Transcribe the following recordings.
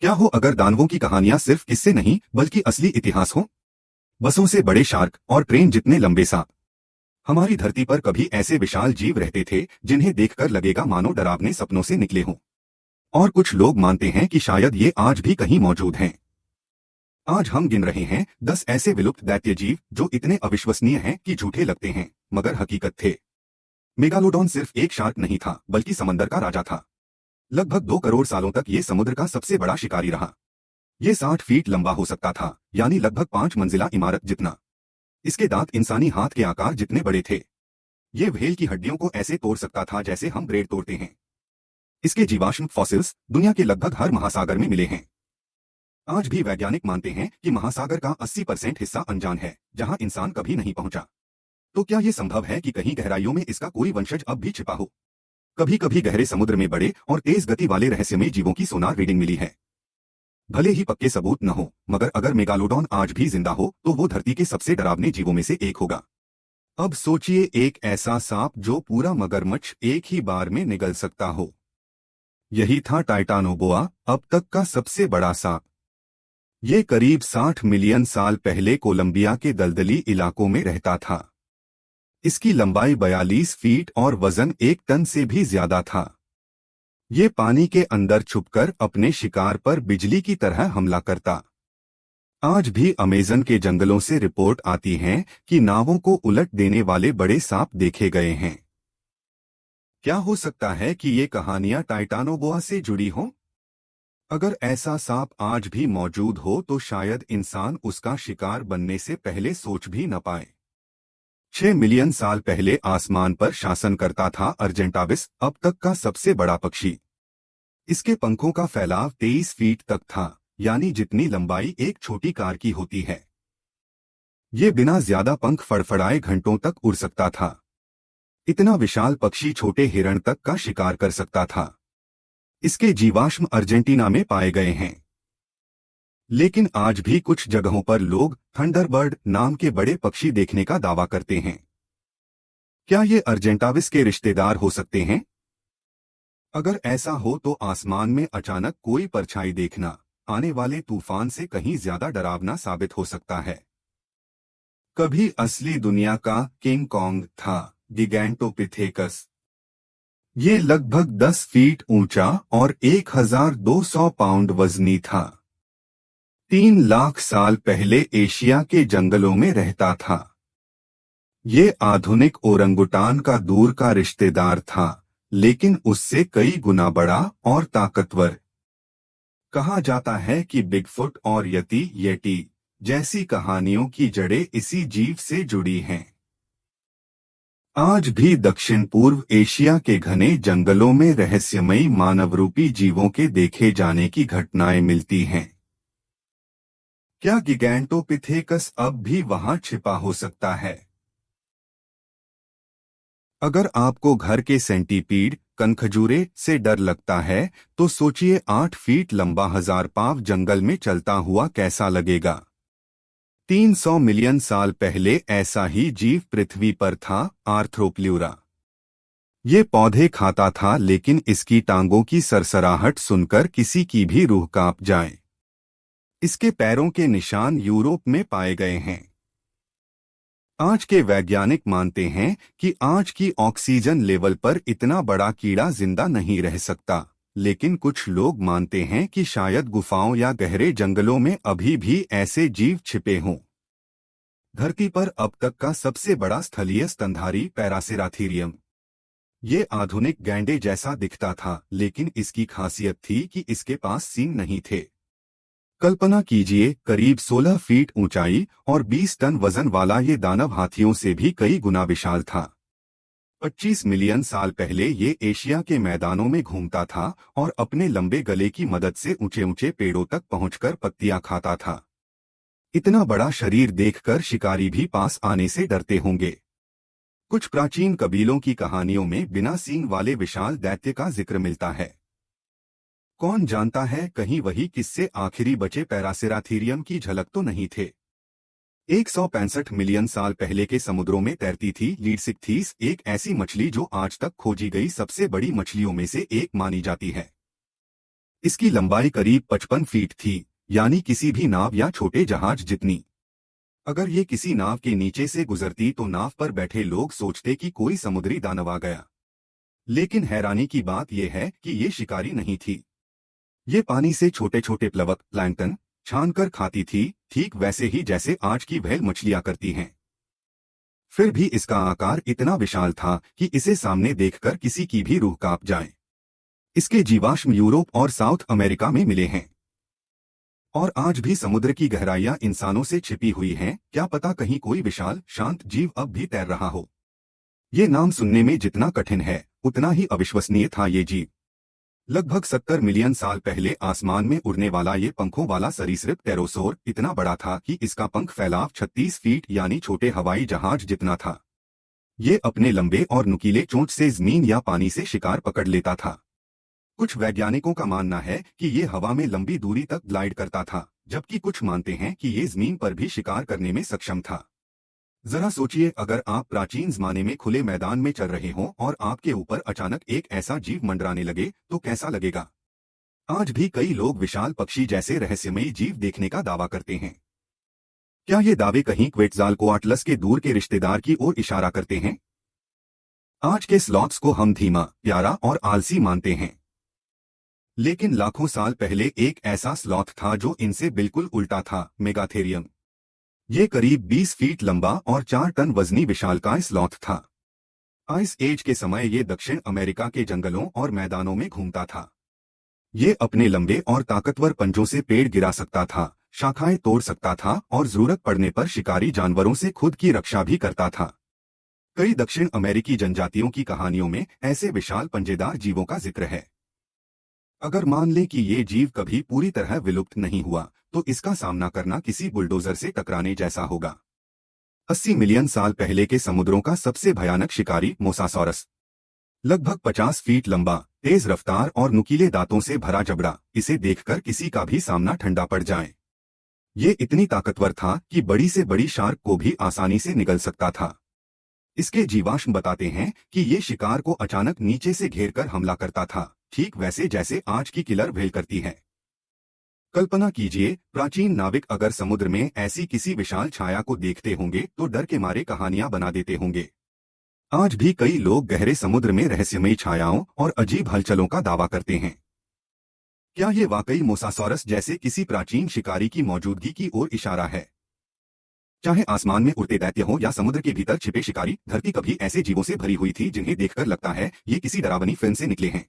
क्या हो अगर दानवों की कहानियां सिर्फ किस्से नहीं बल्कि असली इतिहास हो। बसों से बड़े शार्क और ट्रेन जितने लंबे सांप। हमारी धरती पर कभी ऐसे विशाल जीव रहते थे जिन्हें देखकर लगेगा मानो डरावने सपनों से निकले हों। और कुछ लोग मानते हैं कि शायद ये आज भी कहीं मौजूद हैं। आज हम गिन रहे हैं 10 ऐसे विलुप्त दैत्य जीव जो इतने अविश्वसनीय हैं कि झूठे लगते हैं मगर हकीकत थे। मेगालोडॉन सिर्फ एक शार्क नहीं था बल्कि समंदर का राजा था। लगभग 2 करोड़ सालों तक ये समुद्र का सबसे बड़ा शिकारी रहा। ये 60 फीट लंबा हो सकता था, यानी लगभग 5 मंजिला इमारत जितना। इसके दांत इंसानी हाथ के आकार जितने बड़े थे। ये व्हेल की हड्डियों को ऐसे तोड़ सकता था जैसे हम ब्रेड तोड़ते हैं। इसके जीवाश्म फॉसिल्स दुनिया के लगभग हर महासागर में मिले हैं। आज भी वैज्ञानिक मानते हैं कि महासागर का 80% हिस्सा अनजान है, जहां इंसान कभी नहीं पहुंचा। तो क्या ये संभव है कि कहीं गहराइयों में इसका कोई वंशज अब भी छिपा हो? कभी कभी गहरे समुद्र में बड़े और तेज गति वाले रहस्यमय जीवों की सोनार रीडिंग मिली है। भले ही पक्के सबूत न हो, मगर अगर मेगालोडॉन आज भी जिंदा हो तो वो धरती के सबसे डरावने जीवों में से एक होगा। अब सोचिए, एक ऐसा सांप जो पूरा मगरमच्छ एक ही बार में निगल सकता हो। यही था टाइटानोबोआ, अब तक का सबसे बड़ा सांप। ये करीब 60 मिलियन साल पहले कोलंबिया के दलदली इलाकों में रहता था। इसकी लंबाई 42 फीट और वजन 1 टन से भी ज्यादा था। ये पानी के अंदर छुपकर अपने शिकार पर बिजली की तरह हमला करता। आज भी अमेज़न के जंगलों से रिपोर्ट आती है कि नावों को उलट देने वाले बड़े सांप देखे गए हैं। क्या हो सकता है कि ये कहानियां टाइटानोबोआ से जुड़ी हों? अगर ऐसा सांप आज भी मौजूद हो तो शायद इंसान उसका शिकार बनने से पहले सोच भी न पाए। 6 मिलियन साल पहले आसमान पर शासन करता था अर्जेंटाविस, अब तक का सबसे बड़ा पक्षी। इसके पंखों का फैलाव 23 फीट तक था, यानी जितनी लंबाई एक छोटी कार की होती है। ये बिना ज्यादा पंख फड़फड़ाए घंटों तक उड़ सकता था। इतना विशाल पक्षी छोटे हिरण तक का शिकार कर सकता था। इसके जीवाश्म अर्जेंटीना में पाए गए हैं। लेकिन आज भी कुछ जगहों पर लोग थंडरबर्ड नाम के बड़े पक्षी देखने का दावा करते हैं। क्या ये अर्जेंटाविस के रिश्तेदार हो सकते हैं? अगर ऐसा हो तो आसमान में अचानक कोई परछाई देखना आने वाले तूफान से कहीं ज्यादा डरावना साबित हो सकता है। कभी असली दुनिया का किंग कॉन्ग था गिगैंटोपिथेकस। ये लगभग 10 फीट ऊंचा और 1200 पाउंड वजनी था। 3 लाख साल पहले एशिया के जंगलों में रहता था। ये आधुनिक ओरंगुटान का दूर का रिश्तेदार था, लेकिन उससे कई गुना बड़ा और ताकतवर। कहा जाता है कि बिगफुट और येटी जैसी कहानियों की जड़ें इसी जीव से जुड़ी हैं। आज भी दक्षिण पूर्व एशिया के घने जंगलों में रहस्यमयी मानवरूपी जीवों के देखे जाने की घटनाएं मिलती हैं। क्या गिगैंटोपिथेकस अब भी वहां छिपा हो सकता है? अगर आपको घर के सेंटीपीड कनखजूरे से डर लगता है तो सोचिए 8 फीट लंबा 1000 पांव जंगल में चलता हुआ कैसा लगेगा। 300 मिलियन साल पहले ऐसा ही जीव पृथ्वी पर था, आर्थ्रोप्ल्यूरा। ये पौधे खाता था, लेकिन इसकी टांगों की सरसराहट सुनकर किसी की भी रूह कांप जाए। इसके पैरों के निशान यूरोप में पाए गए हैं। आज के वैज्ञानिक मानते हैं कि आज की ऑक्सीजन लेवल पर इतना बड़ा कीड़ा जिंदा नहीं रह सकता, लेकिन कुछ लोग मानते हैं कि शायद गुफाओं या गहरे जंगलों में अभी भी ऐसे जीव छिपे हों। धरती पर अब तक का सबसे बड़ा स्थलीय स्तनधारी पैरासेराथीरियम। ये आधुनिक गैंडे जैसा दिखता था, लेकिन इसकी खासियत थी कि इसके पास सींग नहीं थे। कल्पना कीजिए, करीब 16 फीट ऊंचाई और 20 टन वजन वाला ये दानव हाथियों से भी कई गुना विशाल था। 25 मिलियन साल पहले ये एशिया के मैदानों में घूमता था और अपने लंबे गले की मदद से ऊंचे ऊंचे पेड़ों तक पहुंचकर पत्तियां खाता था। इतना बड़ा शरीर देखकर शिकारी भी पास आने से डरते होंगे। कुछ प्राचीन कबीलों की कहानियों में बिना सींग वाले विशाल दैत्य का जिक्र मिलता है। कौन जानता है कहीं वही किस्से आखिरी बचे पैरासेराथीरियम की झलक तो नहीं थे। 165 मिलियन साल पहले के समुद्रों में तैरती थी लीडसिक्थीस, एक ऐसी मछली जो आज तक खोजी गई सबसे बड़ी मछलियों में से एक मानी जाती है। इसकी लंबाई करीब 55 फीट थी, यानी किसी भी नाव या छोटे जहाज जितनी। अगर ये किसी नाव के नीचे से गुजरती तो नाव पर बैठे लोग सोचते कि कोई समुद्री दानव आ गया। लेकिन हैरानी की बात यह है कि ये शिकारी नहीं थी। ये पानी से छोटे छोटे प्लवक प्लैंकटन छानकर खाती थी, ठीक वैसे ही जैसे आज की व्हेल मछलियां करती हैं। फिर भी इसका आकार इतना विशाल था कि इसे सामने देखकर किसी की भी रूह कांप जाए। इसके जीवाश्म यूरोप और साउथ अमेरिका में मिले हैं और आज भी समुद्र की गहराइयां इंसानों से छिपी हुई हैं। क्या पता कहीं कोई विशाल शांत जीव अब भी तैर रहा हो। ये नाम सुनने में जितना कठिन है उतना ही अविश्वसनीय था ये जीव। लगभग 70 मिलियन साल पहले आसमान में उड़ने वाला ये पंखों वाला सरीसृप टेरोसोर इतना बड़ा था कि इसका पंख फैलाव 36 फीट यानी छोटे हवाई जहाज जितना था। ये अपने लंबे और नुकीले चोंच से जमीन या पानी से शिकार पकड़ लेता था। कुछ वैज्ञानिकों का मानना है कि ये हवा में लंबी दूरी तक ग्लाइड करता था, जबकि कुछ मानते हैं कि ये जमीन पर भी शिकार करने में सक्षम था। जरा सोचिए, अगर आप प्राचीन जमाने में खुले मैदान में चल रहे हों और आपके ऊपर अचानक एक ऐसा जीव मंडराने लगे तो कैसा लगेगा। आज भी कई लोग विशाल पक्षी जैसे रहस्यमयी जीव देखने का दावा करते हैं। क्या ये दावे कहीं क्वेट्ज़ालकोआटलस के दूर के रिश्तेदार की ओर इशारा करते हैं? आज के स्लॉथ्स को हम धीमा, प्यारा और आलसी मानते हैं, लेकिन लाखों साल पहले एक ऐसा स्लॉथ था जो इनसे बिल्कुल उल्टा था, मेगाथेरियम। ये करीब 20 फीट लंबा और 4 टन वजनी विशालकाय स्लॉथ था। आइस एज के समय ये दक्षिण अमेरिका के जंगलों और मैदानों में घूमता था। ये अपने लंबे और ताकतवर पंजों से पेड़ गिरा सकता था, शाखाएं तोड़ सकता था और जरूरत पड़ने पर शिकारी जानवरों से खुद की रक्षा भी करता था। कई दक्षिण अमेरिकी जनजातियों की कहानियों में ऐसे विशाल पंजेदार जीवों का जिक्र है। अगर मान लें कि ये जीव कभी पूरी तरह विलुप्त नहीं हुआ तो इसका सामना करना किसी बुलडोजर से टकराने जैसा होगा। 80 मिलियन साल पहले के समुद्रों का सबसे भयानक शिकारी मोसासॉरस। लगभग 50 फीट लंबा, तेज रफ्तार और नुकीले दांतों से भरा जबड़ा, इसे देखकर किसी का भी सामना ठंडा पड़ जाए। ये इतनी ताकतवर था कि बड़ी से बड़ी शार्क को भी आसानी से निगल सकता था। इसके जीवाश्म बताते हैं कि ये शिकार को अचानक नीचे से घेरकर हमला करता था, ठीक वैसे जैसे आज की किलर व्हेल करती है। कल्पना कीजिए, प्राचीन नाविक अगर समुद्र में ऐसी किसी विशाल छाया को देखते होंगे तो डर के मारे कहानियां बना देते होंगे। आज भी कई लोग गहरे समुद्र में रहस्यमयी छायाओं और अजीब हलचलों का दावा करते हैं। क्या ये वाकई मोसासॉरस जैसे किसी प्राचीन शिकारी की मौजूदगी की ओर इशारा है? चाहे आसमान में उड़ते दैत्य हो या समुद्र के भीतर छिपे शिकारी, धरती कभी ऐसे जीवों से भरी हुई थी जिन्हें देखकर लगता है ये किसी डरावनी फिल्म से निकले हैं।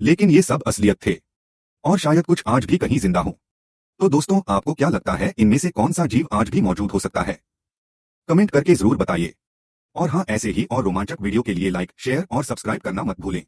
लेकिन ये सब असलियत थे और शायद कुछ आज भी कहीं जिंदा हो। तो दोस्तों, आपको क्या लगता है, इनमें से कौन सा जीव आज भी मौजूद हो सकता है? कमेंट करके जरूर बताइए। और हाँ, ऐसे ही और रोमांचक वीडियो के लिए लाइक, शेयर और सब्सक्राइब करना मत भूलें।